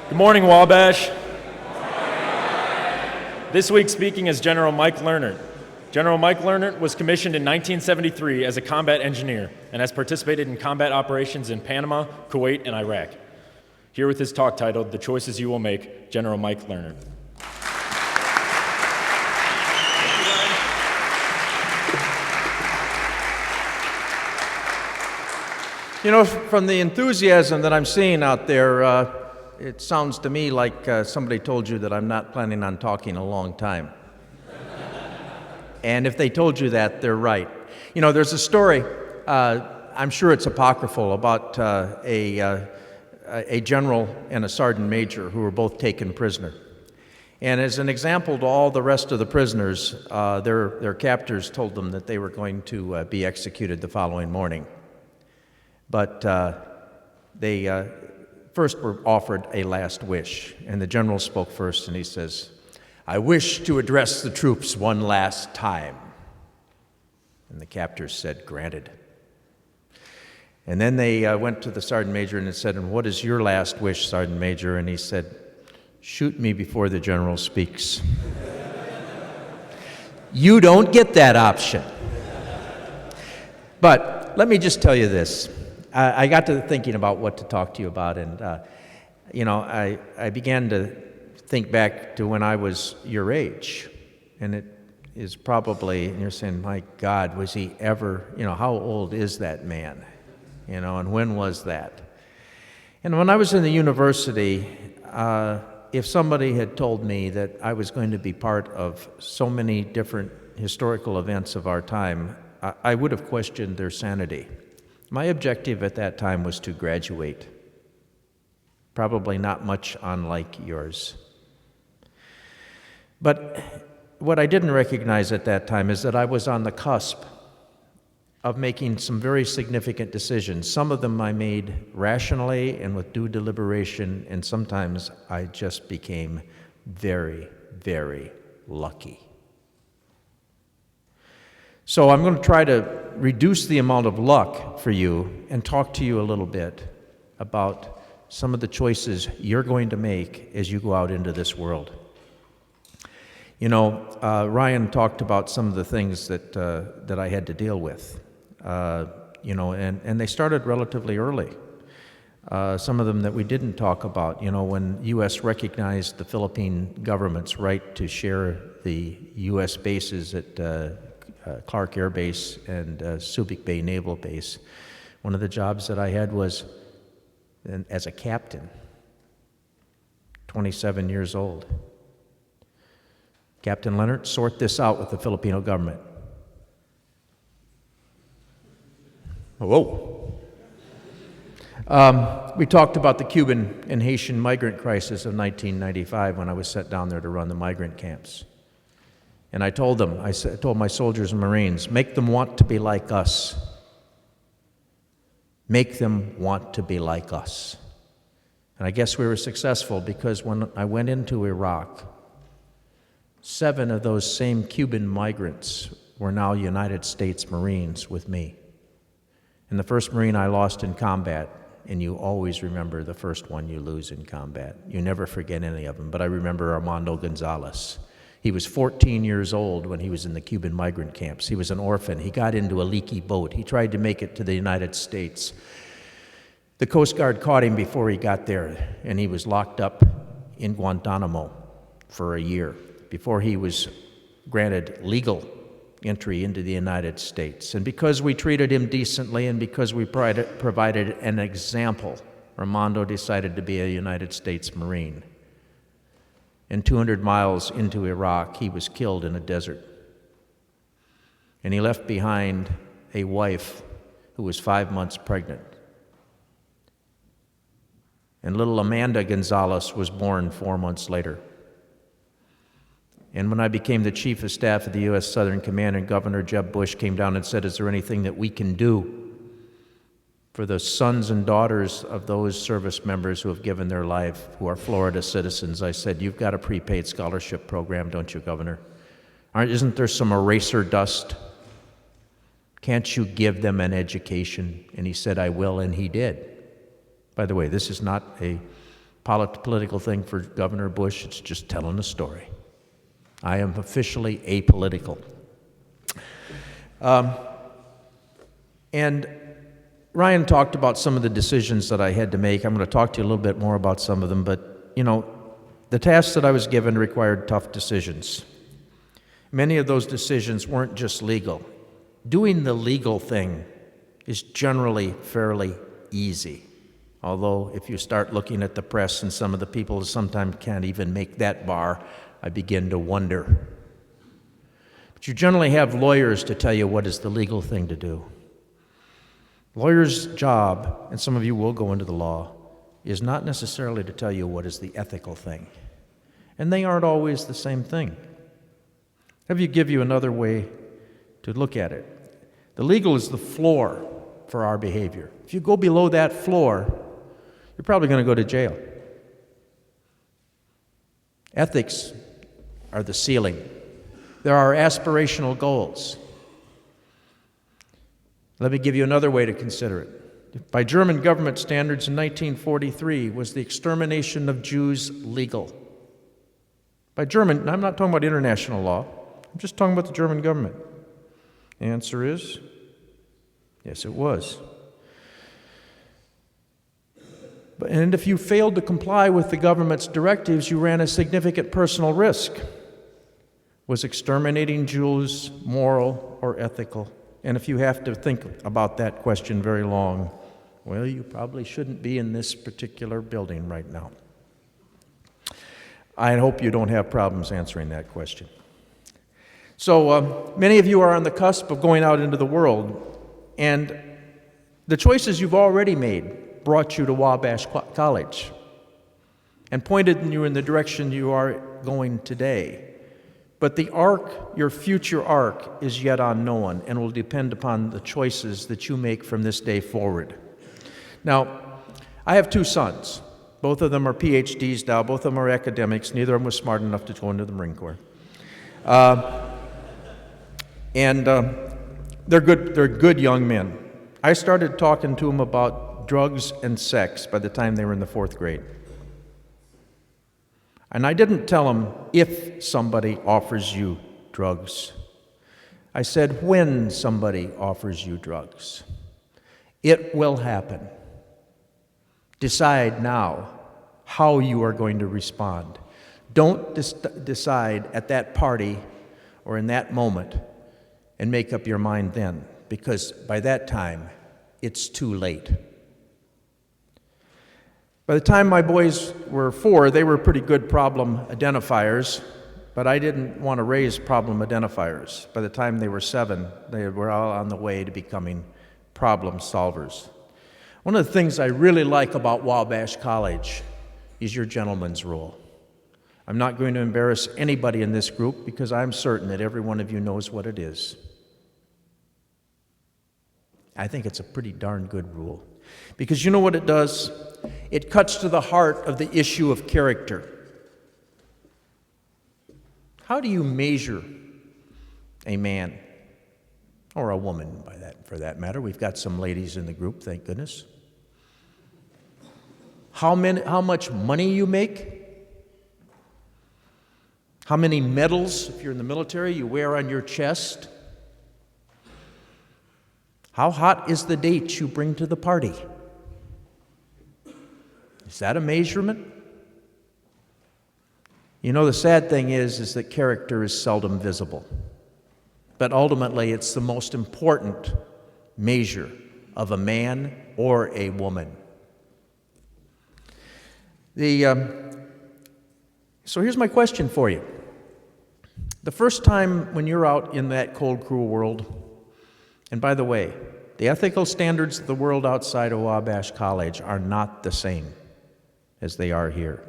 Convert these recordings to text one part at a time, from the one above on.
Good morning, Wabash. This week speaking is General Mike Lehnert. General Mike Lehnert was commissioned in 1973 as a combat engineer and has participated in combat operations in Panama, Kuwait, and Iraq. Here with his talk titled, "The Choices You Will Make," General Mike Lehnert. You know, from the enthusiasm that I'm seeing out there, it sounds to me like somebody told you that I'm not planning on talking a long time. And if they told you that, they're right. You know, there's a story, I'm sure it's apocryphal, about a general and a sergeant major who were both taken prisoner. And as an example to all the rest of the prisoners, their captors told them that they were going to be executed the following morning. But they first were offered a last wish, and the general spoke first, and he says, "I wish to address the troops one last time." And the captors said, "Granted." And then they went to the sergeant major and said, "And what is your last wish, Sergeant Major?" And he said, "Shoot me before the general speaks." You don't get that option. But let me just tell you this. I got to thinking about what to talk to you about, and I began to think back to when I was your age, and it is probably, and you're saying, my God, was he ever, how old is that man? And when was that? And when I was in the university, if somebody had told me that I was going to be part of so many different historical events of our time, I would have questioned their sanity. My objective at that time was to graduate, probably not much unlike yours. But what I didn't recognize at that time is that I was on the cusp of making some very significant decisions. Some of them I made rationally and with due deliberation, and sometimes I just became very, very lucky. So I'm going to try to reduce the amount of luck for you and talk to you a little bit about some of the choices you're going to make as you go out into this world. Ryan talked about some of the things that I had to deal with, and they started relatively early. Some of them that we didn't talk about, when U.S. recognized the Philippine government's right to share the U.S. bases at Clark Air Base and Subic Bay Naval Base. One of the jobs that I had was as a captain, 27 years old. Captain Lehnert, sort this out with the Filipino government. Whoa. We talked about the Cuban and Haitian migrant crisis of 1995 when I was sent down there to run the migrant camps. And I told them, I told my soldiers and Marines, make them want to be like us. Make them want to be like us. And I guess we were successful because when I went into Iraq, 7 of those same Cuban migrants were now United States Marines with me. And the first Marine I lost in combat, and you always remember the first one you lose in combat. You never forget any of them, but I remember Armando Gonzalez. He was 14 years old when he was in the Cuban migrant camps. He was an orphan. He got into a leaky boat. He tried to make it to the United States. The Coast Guard caught him before he got there, and he was locked up in Guantanamo for a year before he was granted legal entry into the United States. And because we treated him decently and because we provided an example, Armando decided to be a United States Marine. And 200 miles into Iraq, he was killed in a desert. And he left behind a wife who was 5 months pregnant. And little Amanda Gonzalez was born 4 months later. And when I became the Chief of Staff of the U.S. Southern Command, and Governor Jeb Bush came down and said, "Is there anything that we can do for the sons and daughters of those service members who have given their life, who are Florida citizens?" I said, "You've got a prepaid scholarship program, don't you, Governor? Isn't there some eraser dust? Can't you give them an education?" And he said, "I will," and he did. By the way, this is not a political thing for Governor Bush. It's just telling a story. I am officially apolitical. And Ryan talked about some of the decisions that I had to make. I'm going to talk to you a little bit more about some of them, but, the tasks that I was given required tough decisions. Many of those decisions weren't just legal. Doing the legal thing is generally fairly easy, although if you start looking at the press and some of the people sometimes can't even make that bar, I begin to wonder. But you generally have lawyers to tell you what is the legal thing to do. Lawyer's job, and some of you will go into the law, is not necessarily to tell you what is the ethical thing. And they aren't always the same thing. Let me give you another way to look at it. The legal is the floor for our behavior. If you go below that floor, you're probably going to go to jail. Ethics are the ceiling. There are aspirational goals. Let me give you another way to consider it. By German government standards in 1943, was the extermination of Jews legal? By German, I'm not talking about international law. I'm just talking about the German government. The answer is, yes, it was. And if you failed to comply with the government's directives, you ran a significant personal risk. Was exterminating Jews moral or ethical? And if you have to think about that question very long, well, you probably shouldn't be in this particular building right now. I hope you don't have problems answering that question. So many of you are on the cusp of going out into the world, and the choices you've already made brought you to Wabash College and pointed you in the direction you are going today. But the arc, your future arc, is yet unknown and will depend upon the choices that you make from this day forward. Now, I have two sons. Both of them are PhDs now. Both of them are academics. Neither of them was smart enough to go into the Marine Corps. They're good young men. I started talking to them about drugs and sex by the time they were in the 4th grade. And I didn't tell them if somebody offers you drugs. I said when somebody offers you drugs. It will happen. Decide now how you are going to respond. Don't decide at that party or in that moment and make up your mind then, because by that time, it's too late. By the time my boys were 4, they were pretty good problem identifiers, but I didn't want to raise problem identifiers. By the time they were 7, they were all on the way to becoming problem solvers. One of the things I really like about Wabash College is your gentleman's rule. I'm not going to embarrass anybody in this group because I'm certain that every one of you knows what it is. I think it's a pretty darn good rule. Because you know what it does? It cuts to the heart of the issue of character. How do you measure a man, or a woman for that matter? We've got some ladies in the group, thank goodness. How much money you make? How many medals, if you're in the military, you wear on your chest? How hot is the date you bring to the party? Is that a measurement? You know, the sad thing is that character is seldom visible. But ultimately, it's the most important measure of a man or a woman. So here's my question for you. The first time when you're out in that cold, cruel world, and by the way, the ethical standards of the world outside of Wabash College are not the same as they are here.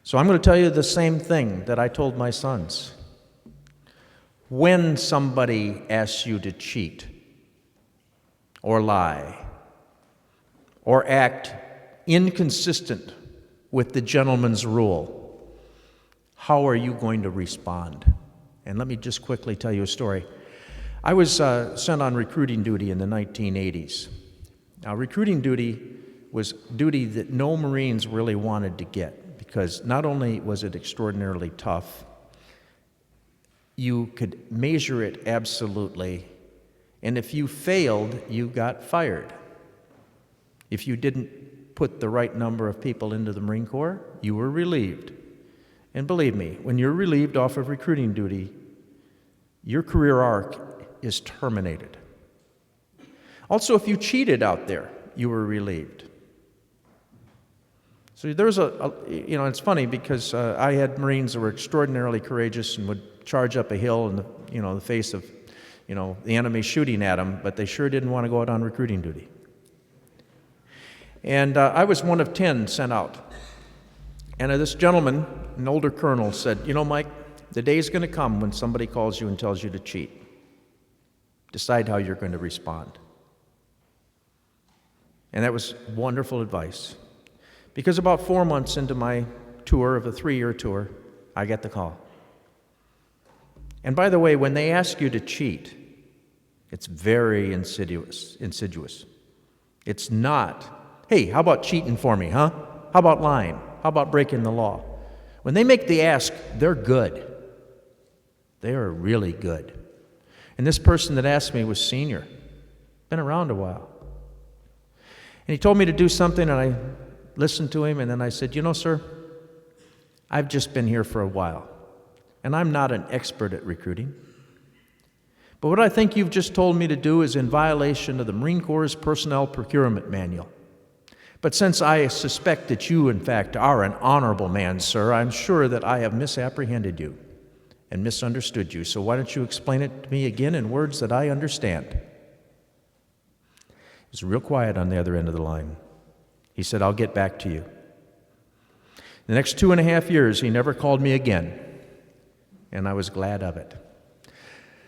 So I'm going to tell you the same thing that I told my sons. When somebody asks you to cheat, or lie, or act inconsistent with the gentleman's rule, how are you going to respond? And let me just quickly tell you a story. I was sent on recruiting duty in the 1980s. Now, recruiting duty was duty that no Marines really wanted to get, because not only was it extraordinarily tough, you could measure it absolutely, and if you failed, you got fired. If you didn't put the right number of people into the Marine Corps, you were relieved. And believe me, when you're relieved off of recruiting duty, your career arc is terminated. Also, if you cheated out there, you were relieved. So there's it's funny because I had Marines that were extraordinarily courageous and would charge up a hill in the face of, the enemy shooting at them, but they sure didn't want to go out on recruiting duty. And I was one of 10 sent out. And this gentleman, an older colonel, said, Mike, the day's going to come when somebody calls you and tells you to cheat. Decide how you're going to respond. And that was wonderful advice. Because about 4 months into my tour of a 3-year tour, I get the call. And by the way, when they ask you to cheat, it's very insidious. It's not, hey, how about cheating for me, huh? How about lying? How about breaking the law? When they make the ask, they're good. They are really good. And this person that asked me was senior, been around a while. And he told me to do something, and I listened to him, and then I said, sir, I've just been here for a while, and I'm not an expert at recruiting. But what I think you've just told me to do is in violation of the Marine Corps' Personnel Procurement Manual. But since I suspect that you, in fact, are an honorable man, sir, I'm sure that I have misapprehended you and misunderstood you. So why don't you explain it to me again in words that I understand? It was real quiet on the other end of the line. He said, I'll get back to you. The next 2.5 years, he never called me again, and I was glad of it.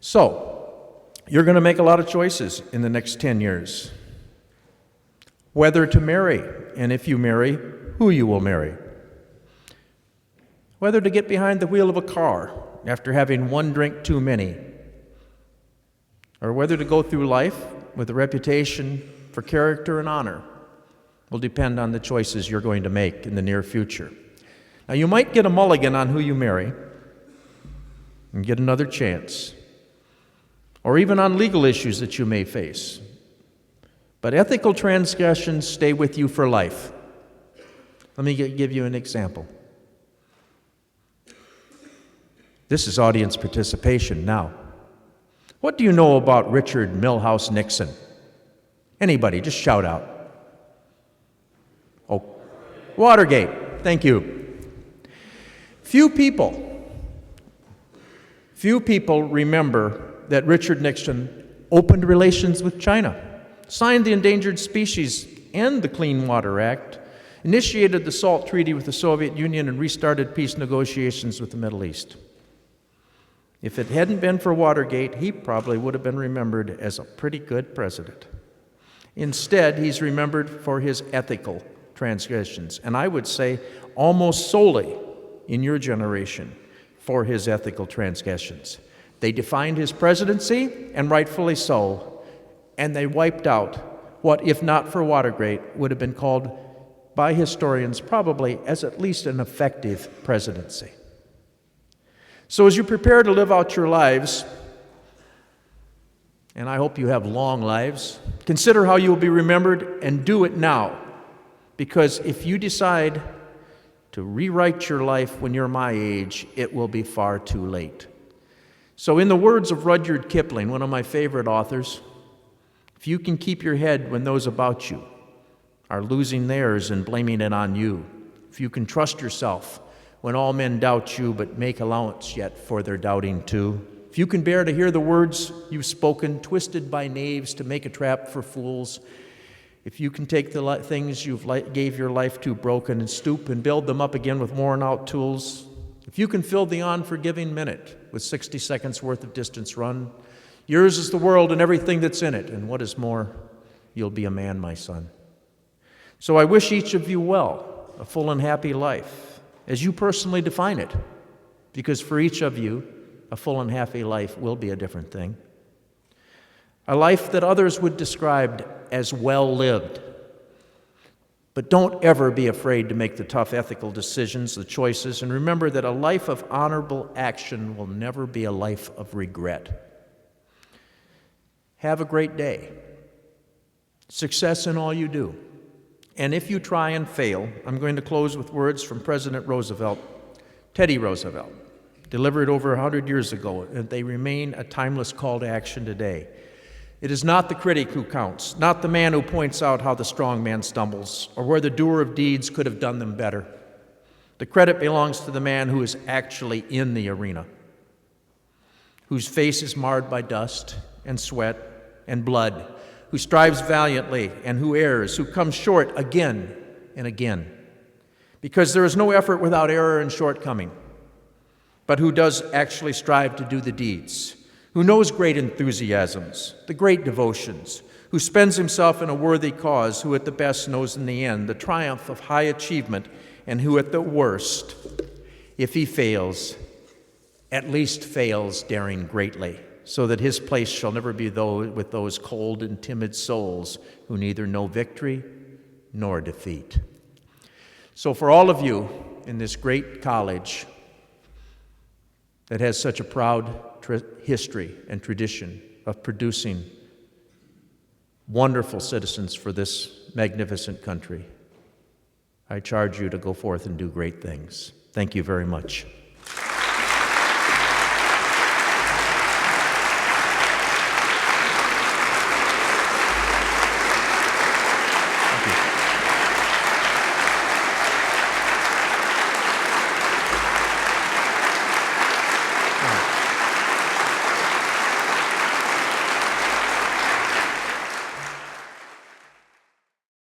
So, you're going to make a lot of choices in the next 10 years. Whether to marry, and if you marry, who you will marry. Whether to get behind the wheel of a car after having one drink too many, or whether to go through life with a reputation for character and honor will depend on the choices you're going to make in the near future. Now, you might get a mulligan on who you marry and get another chance, or even on legal issues that you may face. But ethical transgressions stay with you for life. Let me give you an example. This is audience participation now. What do you know about Richard Milhouse Nixon? Anybody, just shout out. Oh, Watergate, thank you. Few people remember that Richard Nixon opened relations with China, signed the Endangered Species and the Clean Water Act, initiated the SALT Treaty with the Soviet Union, and restarted peace negotiations with the Middle East. If it hadn't been for Watergate, he probably would have been remembered as a pretty good president. Instead, he's remembered for his ethical transgressions, and I would say almost solely in your generation for his ethical transgressions. They defined his presidency, and rightfully so, and they wiped out what, if not for Watergate, would have been called by historians probably as at least an effective presidency. So as you prepare to live out your lives, and I hope you have long lives, consider how you will be remembered and do it now. Because if you decide to rewrite your life when you're my age, it will be far too late. So in the words of Rudyard Kipling, one of my favorite authors, if you can keep your head when those about you are losing theirs and blaming it on you, if you can trust yourself when all men doubt you but make allowance yet for their doubting too, if you can bear to hear the words you've spoken, twisted by knaves to make a trap for fools, if you can take the things you've gave your life to broken and stoop and build them up again with worn out tools, if you can fill the unforgiving minute with 60 seconds worth of distance run, yours is the world and everything that's in it, and what is more, you'll be a man, my son. So I wish each of you well, a full and happy life, as you personally define it, because for each of you, a full and happy life will be a different thing. A life that others would describe as well lived. But don't ever be afraid to make the tough ethical decisions, the choices, and remember that a life of honorable action will never be a life of regret. Have a great day. Success in all you do. And if you try and fail, I'm going to close with words from President Roosevelt, Teddy Roosevelt, delivered over 100 years ago, and they remain a timeless call to action today. It is not the critic who counts, not the man who points out how the strong man stumbles, or where the doer of deeds could have done them better. The credit belongs to the man who is actually in the arena, whose face is marred by dust and sweat and blood, who strives valiantly and who errs, who comes short again and again. Because there is no effort without error and shortcoming, but who does actually strive to do the deeds, who knows great enthusiasms, the great devotions, who spends himself in a worthy cause, who at the best knows in the end the triumph of high achievement, and who at the worst, if he fails, at least fails daring greatly, so that his place shall never be with those cold and timid souls who neither know victory nor defeat. So for all of you in this great college that has such a proud history and tradition of producing wonderful citizens for this magnificent country, I charge you to go forth and do great things. Thank you very much.